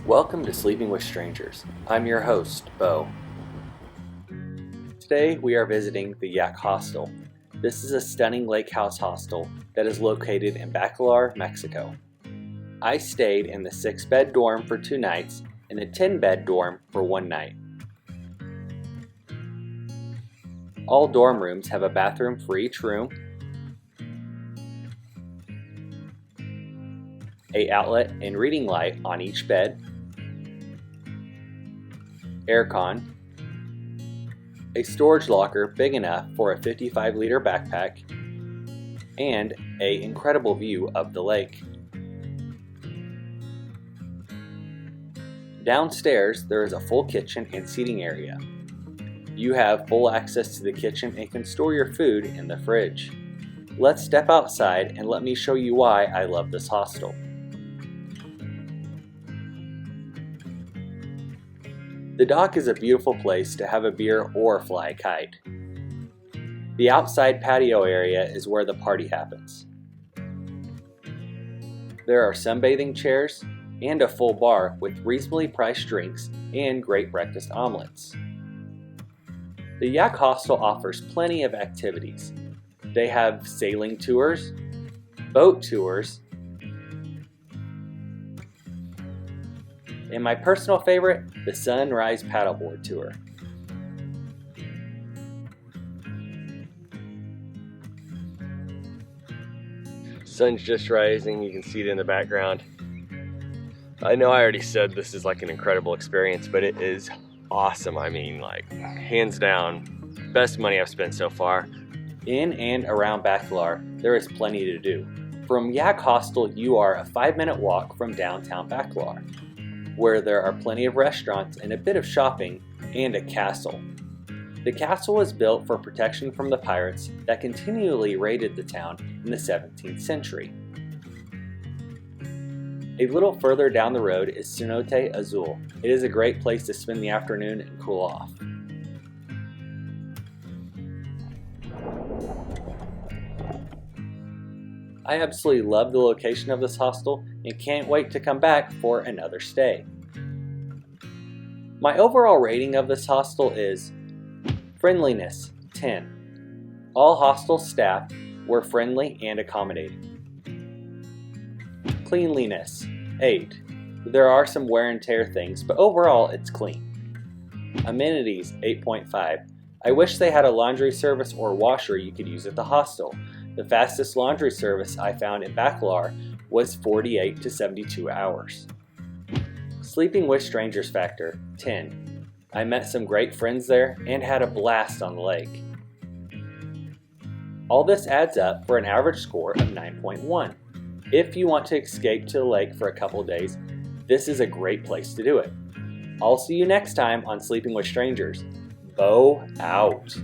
Welcome to Sleeping with Strangers. I'm your host, Beau. Today we are visiting the Yak Hostel. This is a stunning lake house hostel that is located in Bacalar, Mexico. I stayed in the 6-bed dorm for 2 nights and the 10-bed dorm for 1 night. All dorm rooms have a bathroom for each room, an outlet and reading light on each bed, aircon, a storage locker big enough for a 55-liter backpack, and an incredible view of the lake. Downstairs, there is a full kitchen and seating area. You have full access to the kitchen and can store your food in the fridge. Let's step outside and let me show you why I love this hostel. The dock is a beautiful place to have a beer or fly a kite. The outside patio area is where the party happens. There are sunbathing chairs and a full bar with reasonably priced drinks and great breakfast omelets. The Yak Hostel offers plenty of activities. They have sailing tours, boat tours, and my personal favorite, the Sunrise Paddleboard Tour. Sun's just rising, you can see it in the background. I know I already said this is like an incredible experience, but it is awesome. I mean, like, hands down, best money I've spent so far. In and around Bacalar, there is plenty to do. From Yak Hostel, you are a 5-minute walk from downtown Bacalar, where there are plenty of restaurants and a bit of shopping, and a castle. The castle was built for protection from the pirates that continually raided the town in the 17th century. A little further down the road is Cenote Azul. It is a great place to spend the afternoon and cool off. I absolutely love the location of this hostel and can't wait to come back for another stay. My overall rating of this hostel is friendliness, 10. All hostel staff were friendly and accommodating. Cleanliness, 8. There are some wear and tear things, but overall it's clean. Amenities, 8.5. I wish they had a laundry service or washer you could use at the hostel. The fastest laundry service I found in Bacalar was 48 to 72 hours. Sleeping with strangers factor, 10. I met some great friends there and had a blast on the lake. All this adds up for an average score of 9.1. If you want to escape to the lake for a couple of days, this is a great place to do it. I'll see you next time on Sleeping with Strangers. Beau out.